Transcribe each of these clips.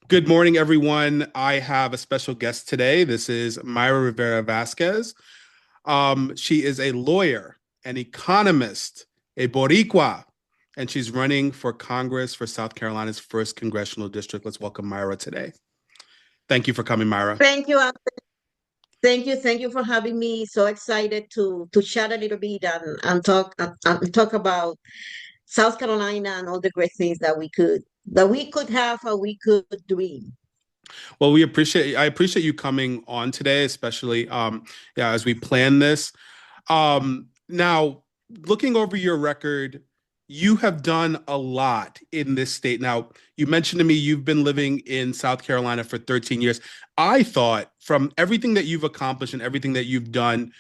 Good morning, everyone. I have a special guest today. This is Mayra Rivera Vazquez. She is a lawyer, an economist, a Boricua, and she's running for Congress for South Carolina's first congressional district. Let's welcome Mayra today. Thank you for coming, Mayra. Thank you. Thank you for having me. So excited to chat a little bit and talk about South Carolina and all the great things that we could have or we could dream. Well, I appreciate you coming on today, especially yeah, as we plan this. Now, looking over your record, you have done a lot in this state. Now, you mentioned to me you've been living in South Carolina for 13 years. I thought from everything that you've accomplished and everything that you've done,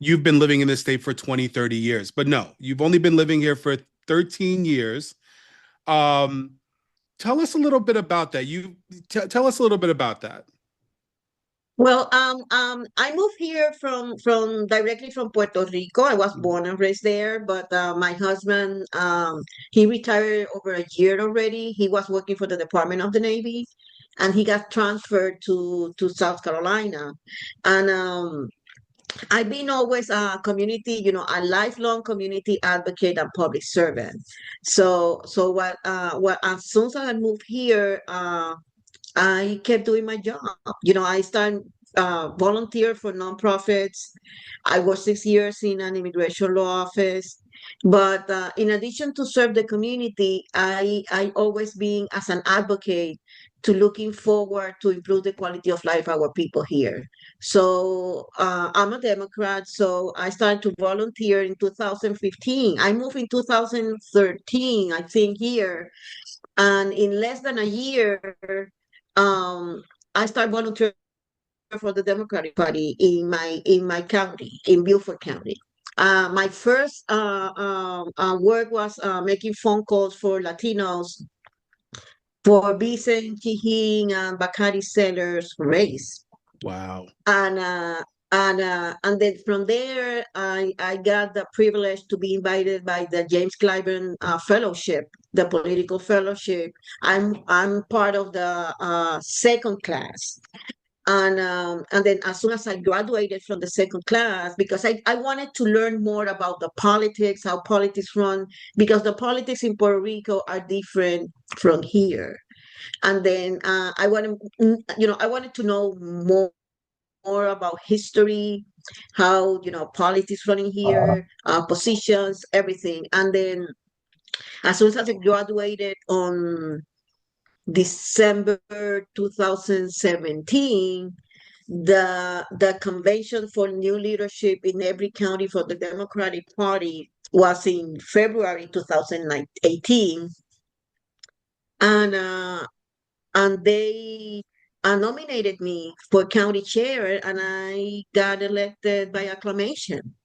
you've been living in this state for 20, 30 years. But no, you've only been living here for 13 years. Um, Tell us a little bit about that. Tell us a little bit about that. I moved here from directly from Puerto Rico. I was born and raised there, but my husband he retired over a year already. He was working for the Department of the Navy, and he got transferred to South Carolina, and I've been always a community, a lifelong community advocate and public servant. So as soon as I moved here, I kept doing my job. I started volunteer for nonprofits. I worked 6 years in an immigration law office. But in addition to serve the community, I always been as an advocate to looking forward to improve the quality of life of our people here. So I'm a Democrat, so I started to volunteer in 2015. I moved in 2013, I think, here. And in less than a year, um, I started volunteering for the Democratic Party in my county, in Beaufort County. My first work was making phone calls for Latinos for Vicen, Chihin, and Bacardi sellers race. Wow. And then from there, I got the privilege to be invited by the James Clyburn Fellowship, the political fellowship. I'm part of the second class, and then as soon as I graduated from the second class, because I wanted to learn more about the politics, how politics run, because the politics in Puerto Rico are different from here. And then I wanted to know more about history, how politics running here, positions, everything. And then as soon as I graduated on December 2017, the convention for new leadership in every county for the Democratic Party was in February 2018, and they nominated me for county chair, and I got elected by acclamation.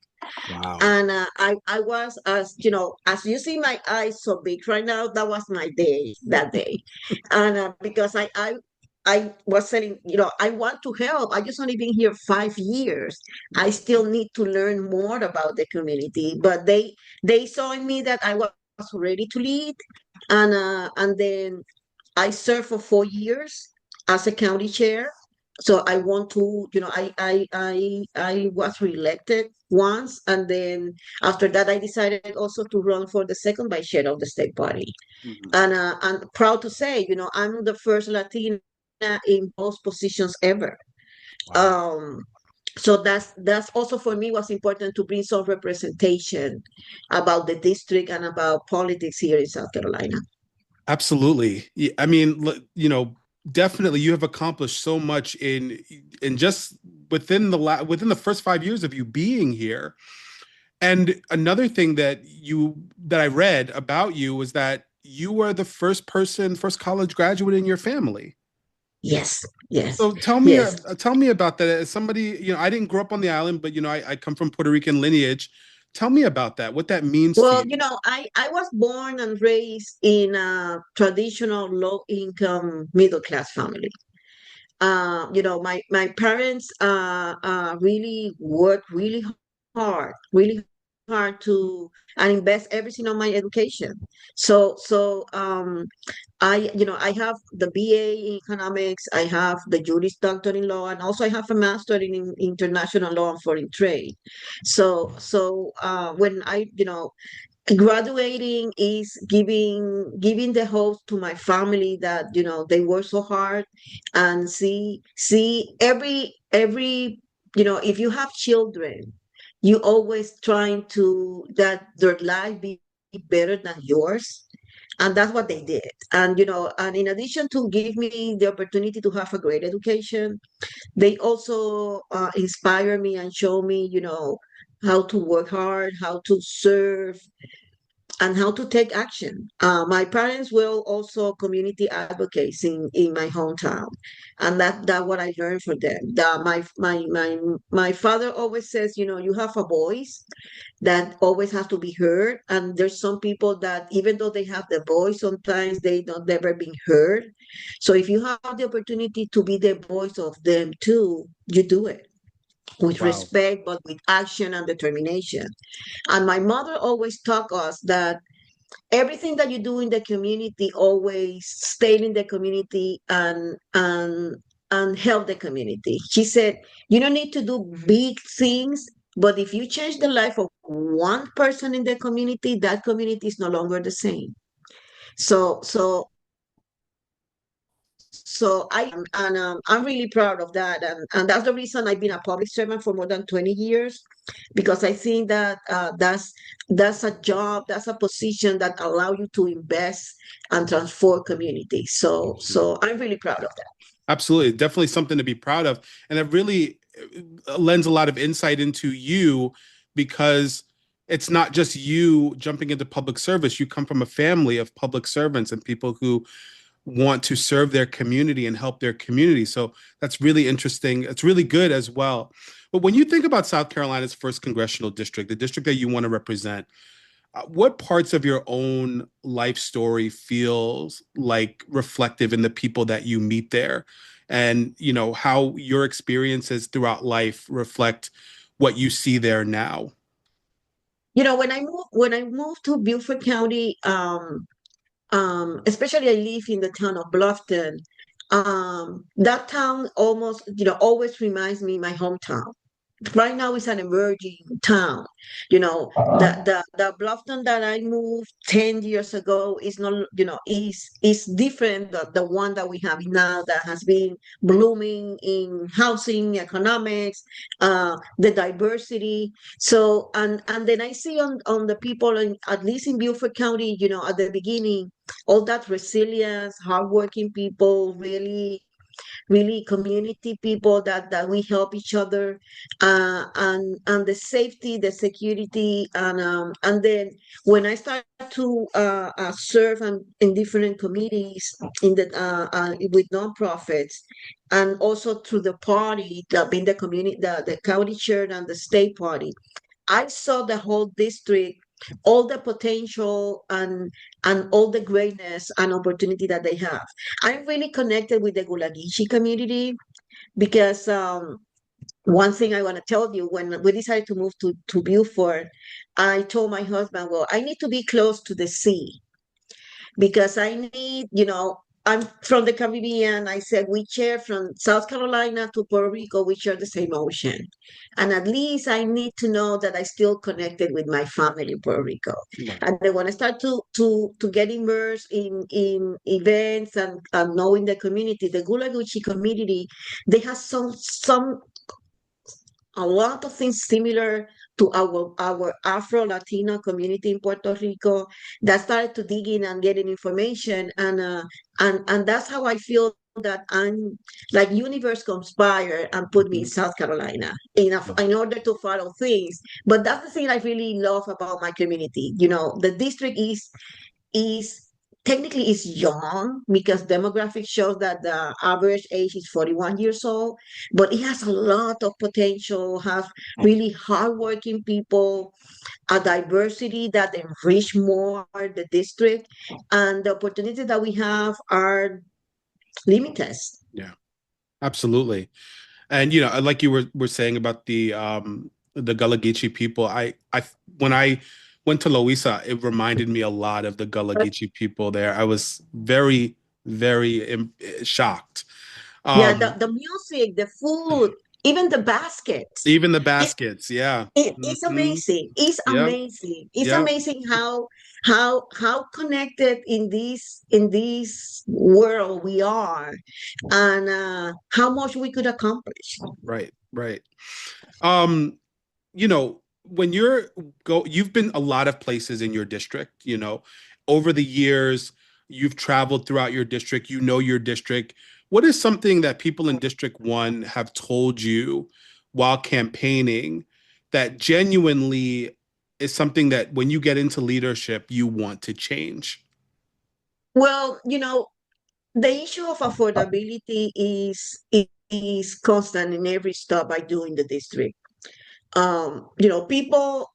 Wow. And I was, as you see my eyes so big right now, that was my day that day. And because I was saying, I want to help. I just only been here 5 years. I still need to learn more about the community. But they saw in me that I was ready to lead. And then I served for 4 years as a county chair. So I want to, I was reelected once, and then after that, I decided also to run for the second vice chair of the state party. Mhm. And I'm proud to say, I'm the first Latina in both positions ever. Wow. Um, so that's also for me was important to bring some representation about the district and about politics here in South Carolina. Absolutely. Yeah, I mean, definitely you have accomplished so much in just within the first 5 years of you being here. And another thing that I read about you was that you were the first college graduate in your family. Yes, yes, So yes. tell me about that. As somebody, I didn't grow up on the island, but I come from Puerto Rican lineage. Tell me about that, what that means to Well, you. I was born and raised in a traditional low income middle class family. My parents really worked really hard, really hard. hard to and invest everything on my education. So I have the BA in economics, I have the Juris Doctor in law, and also I have a master in international law and foreign trade. So when graduating is giving the hope to my family that they work so hard, and see every if you have children, you always trying to that their life be better than yours, and that's what they did. And in addition to give me the opportunity to have a great education, they also inspire me and show me how to work hard, how to serve, and how to take action. My parents were also community advocates in my hometown, and that what I learned from them. My father always says, you have a voice that always has to be heard, and there's some people that even though they have the voice, sometimes they don't never been heard. So if you have the opportunity to be the voice of them too, you do it with Wow. respect, but with action and determination. And my mother always taught us that everything that you do in the community, always stay in the community and help the community. She said, you don't need to do big things, but if you change the life of one person in the community, that community is no longer the same. So I'm really proud of that, and that's the reason I've been a public servant for more than 20 years, because I think that that's a job, that's a position that allow you to invest and transform communities. So I'm really proud of that. Absolutely. Definitely something to be proud of. And it really lends a lot of insight into you because it's not just you jumping into public service. You come from a family of public servants and people who want to serve their community and help their community. So that's really interesting. It's really good as well. But when you think about South Carolina's first congressional district, the district that you want to represent, what parts of your own life story feels like reflective in the people that you meet there, and how your experiences throughout life reflect what you see there now? When I moved to Beaufort County, especially I live in the town of Bluffton. That town almost, always reminds me my hometown. Right now it's an emerging town. The Bluffton that I moved 10 years ago is not, is different the one that we have now, that has been blooming in housing, economics, the diversity. So and then I see on the people at least in Beaufort County, at the beginning, all that resilience, hardworking people, really community people that we help each other, and the safety, the security, and then when I start to serve in different committees with nonprofits, and also through the party, being the community, the county chair and the state party, I saw the whole district, all the potential and all the greatness and opportunity that they have. I'm really connected with the Gulagishi community because one thing I want to tell you, when we decided to move to Beaufort, I told my husband, well, I need to be close to the sea because I need, I'm from the Caribbean. I said we share from South Carolina to Puerto Rico, we share the same ocean. And at least I need to know that I still connected with my family in Puerto Rico. Right. And then when I start to get immersed in events and knowing the community, the Gula Gucci community, they have some a lot of things similar to our Afro Latino community in Puerto Rico, that started to dig in and getting information, and that's how I feel that I'm like universe conspire and put me in Mhm. South Carolina Yeah. in order to follow things. But that's the thing I really love about my community. The district is technically is young because demographics shows that the average age is 41 years old, but it has a lot of potential, have really hardworking people, a diversity that enrich more the district, and the opportunities that we have are limitless. Yeah, absolutely. And like you were saying about the Gullah Geechee people. I when I went to Loíza, it reminded me a lot of the Gullah Geechee people there. I was very shocked. Yeah, Um, the music, the food, even the baskets. even the It, baskets, yeah. it's Hmm. amazing. It's Yeah, amazing. It's yeah, amazing how connected in this world we are, and how much we could accomplish. right, right. Um, when you've been a lot of places in your district, over the years, you've traveled throughout your district, your district. What is something that people in District 1 have told you while campaigning that genuinely is something that when you get into leadership, you want to change? Well, the issue of affordability is constant in every stop I do in the district. People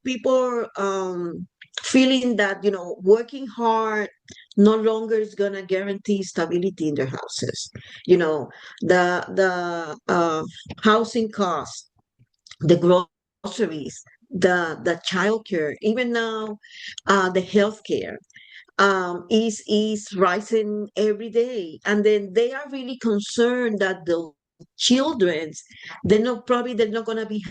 feeling that working hard no longer is gonna guarantee stability in their houses. The housing costs, the groceries, the childcare, even now, the healthcare is rising every day, and then they are really concerned that the children's they're not going to be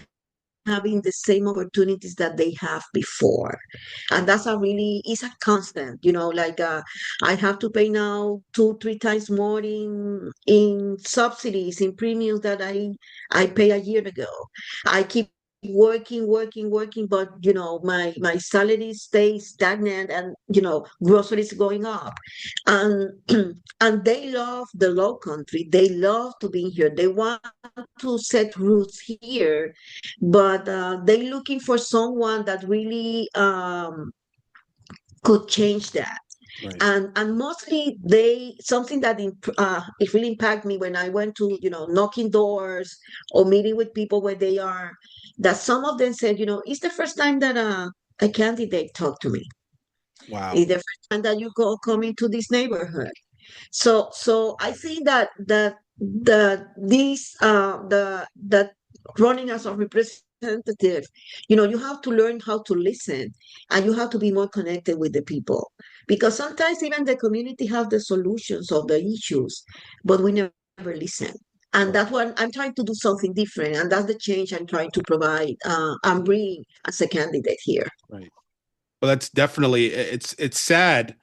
having the same opportunities that they have before. And that's a really it's a constant, like I have to pay now 2 3 times more in subsidies, in premiums that I pay a year ago. I keep working, but my salary stays stagnant, and groceries going up. And and they love the low country, they love to be here, they want to set roots here, but they're looking for someone that really could change that. Right. And mostly they something that it really impacted me when I went to knocking doors or meeting with people where they are, that some of them said, it's the first time that a candidate talked to me. Wow. It's the first time that you go come into this neighborhood. So I think that that running as a representative, you have to learn how to listen, and you have to be more connected with the people, because sometimes even the community have the solutions of the issues, but we never listen. And Right. that's what I'm trying to do, something different, and that's the change I'm trying to provide and bring as a candidate here. Right. Well, that's definitely it's sad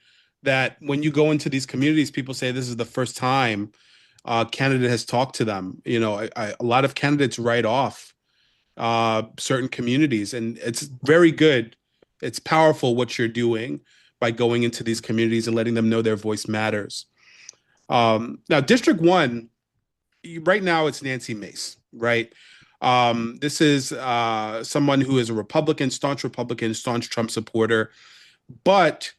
that when you go into these communities, people say this is the first time a candidate has talked to them. A lot of candidates write off certain communities, and it's very good. It's powerful what you're doing by going into these communities and letting them know their voice matters. Now, District 1, right now it's Nancy Mace, right? This is someone who is a Republican, staunch Trump supporter, but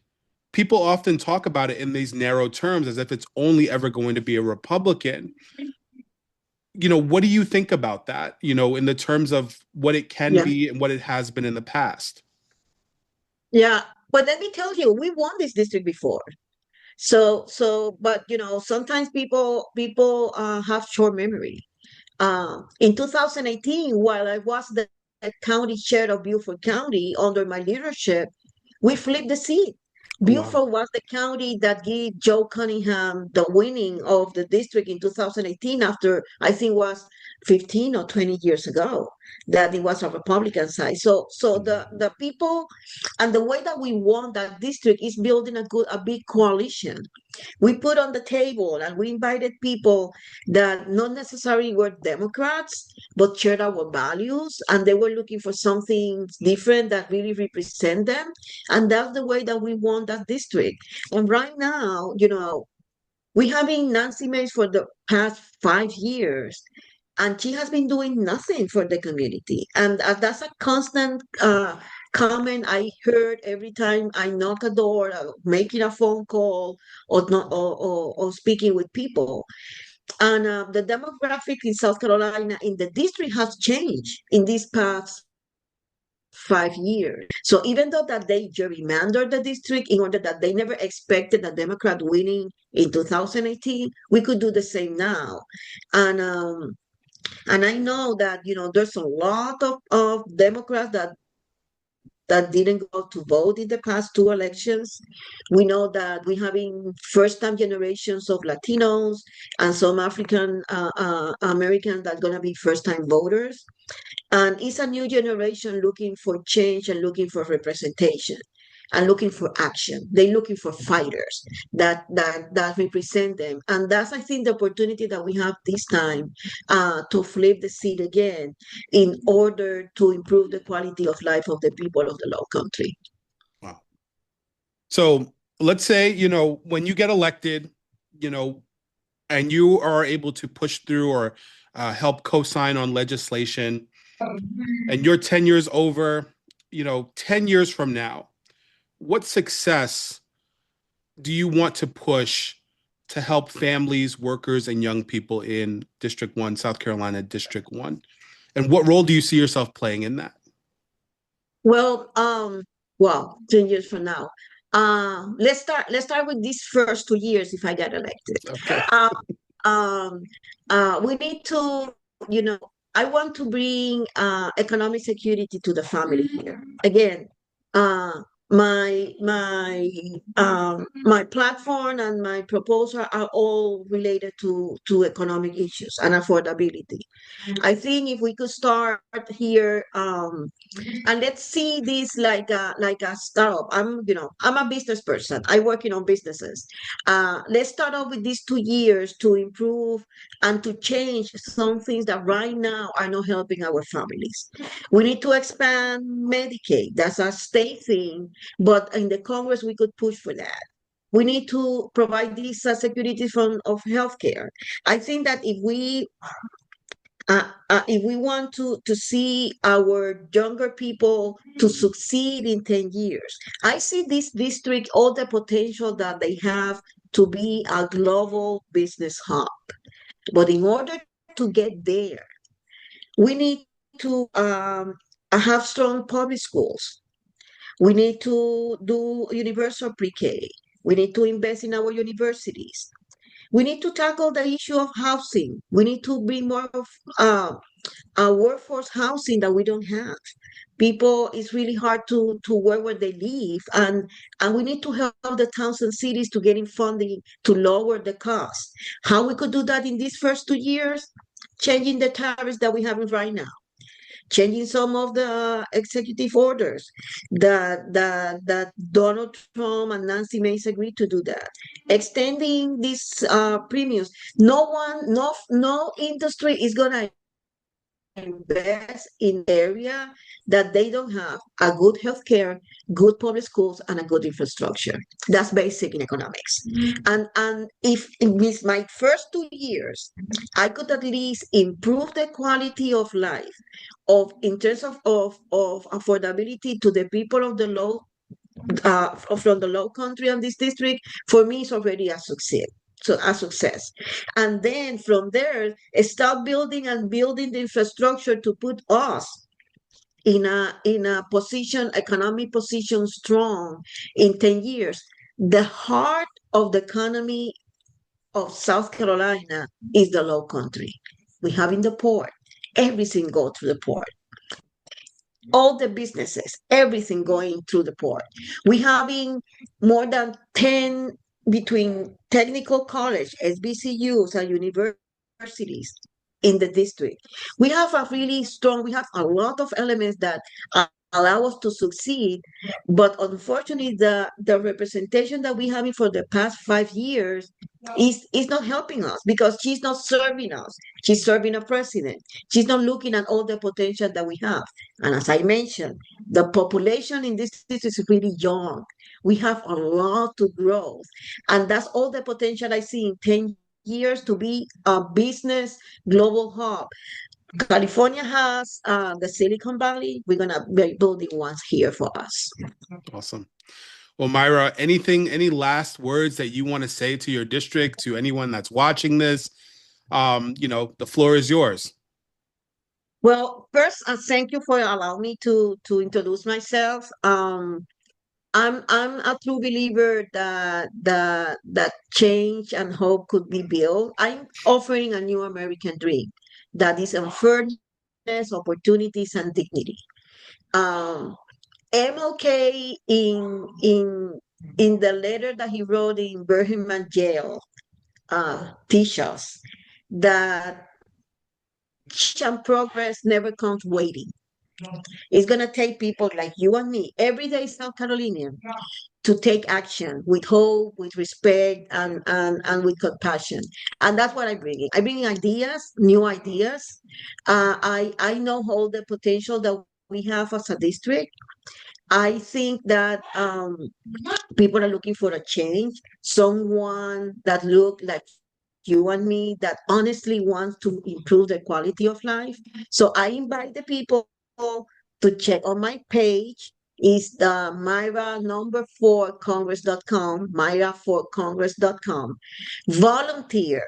people often talk about it in these narrow terms as if it's only ever going to be a Republican. What do you think about that, in the terms of what it can Yeah. be and what it has been in the past? Yeah, but let me tell you, we won this district before. But sometimes people have short memory. In 2018, while I was the county chair of Beaufort County under my leadership, we flipped the seat. Oh, wow. Beaufort was the county that gave Joe Cunningham the winning of the district in 2018, after I think was 15 or 20 years ago that it was a Republican side. So the people, and the way that we won that district is building a big coalition. We put on the table and we invited people that not necessarily were Democrats, but shared our values, and they were looking for something different that really represent them. And that's the way that we won that district. And right now, we have been Nancy Mace for the past 5 years, and she has been doing nothing for the community. And that's a constant comment I heard every time I knock a door, making a phone call, or, not, or speaking with people. And the demographic in South Carolina in the district has changed in these past 5 years. So even though that they gerrymandered the district in order that they never expected a Democrat winning in 2018, we could do the same now. And And I know that, there's a lot of Democrats that didn't go out to vote in the past two elections. We know that we're having first-time generations of Latinos and some African Americans that are going to be first-time voters. And it's a new generation looking for change and looking for representation and looking for action. They're looking for fighters that represent them. And that's, I think, the opportunity that we have this time to flip the seat again in order to improve the quality of life of the people of the low country. Wow. So let's say, when you get elected, you know, and you are able to push through or help co-sign on legislation, and you're 10 years over, 10 years from now, what success do you want to push to help families, workers, and young people in District 1, South Carolina, District 1? And what role do you see yourself playing in that? Well, 10 years from now. Let's start with these first 2 years if I get elected. Okay. Um, um, we need to, I want to bring economic security to the family here. Again, uh, my platform and my proposal are all related to economic issues and affordability. I think if we could start here, and let's see this like a startup. I'm a business person. I working on businesses. Let's start off with these 2 years to improve and to change some things that right now are not helping our families. We need to expand Medicaid. That's a state thing, but in the Congress we could push for that. We need to provide this security fund of healthcare. I think that if we want to see our younger people to succeed in 10 years, I see this district, all the potential that they have to be a global business hub. But in order to get there, we need to have strong public schools. We need to do universal pre-K. We need to invest in our universities. We need to tackle the issue of housing. We need to bring more of uh, workforce housing that we don't have. People, it's really hard to work where they live, and we need to help the towns and cities to get in funding to lower the cost. How we could do that in these first 2 years? Changing the tariffs that we have right now, changing some of the executive orders that Donald Trump and Nancy Mace agreed to do that. Extending these premiums. No industry is gonna invest in area that they don't have a good healthcare, good public schools, and a good infrastructure. That's basic in economics. And if in this my first 2 years, I could at least improve the quality of life of in terms of affordability to the people of the low from the low country and this district, for me, it's already a success. So a success. And then from there, start building and building the infrastructure to put us in a position, economic position strong in 10 years. The heart of the economy of South Carolina is the low country. We have in the port, everything go through the port, all the businesses, everything going through the port. We having more than 10 between technical college, SBCUs, and universities in the district. We have a lot of elements that allow us to succeed, but unfortunately, the representation that we having for the past 5 years is not helping us because she's not serving us. She's serving a president. She's not looking at all the potential that we have. And as I mentioned, the population in this is really young. We have a lot to grow. And that's all the potential I see in 10 years to be a business global hub. California has the Silicon Valley. We're going to be building ones here for us. Awesome. Well, Mayra, any last words that you want to say to your district, to anyone that's watching this? The floor is yours. Well, first, thank you for allowing me to introduce myself. I'm a true believer that change and hope could be built. I'm offering a new American dream. that is on fairness, opportunities, and dignity. MLK in the letter that he wrote in Birmingham jail teach us that change and progress never comes waiting. It's going to take people like you and me, everyday South Carolinian, to take action with hope, with respect, and with compassion. And that's what I bring in. I bring in ideas, new ideas. I know all the potential that we have as a district. I think that people are looking for a change, someone that look like you and me that honestly wants to improve the quality of life. So I invite the people to check on my page is the Myra number 4congress.com, Myra4congress.com. Volunteer,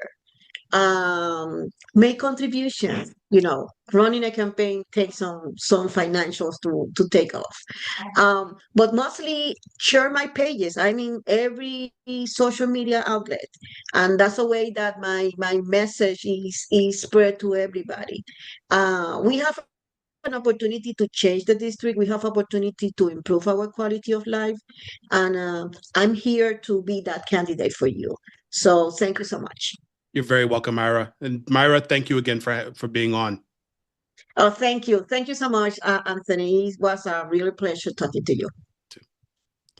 make contributions, running a campaign takes some financials to take off. But mostly share my pages. I'm in every social media outlet, and that's a way that my message is spread to everybody. We have an opportunity to change the district. We have opportunity to improve our quality of life, and I'm here to be that candidate for you. So thank you so much. You're very welcome, Mayra. And Mayra, thank you again for being on. Oh, thank you. Thank you so much, Anthony. It was a real pleasure talking to you.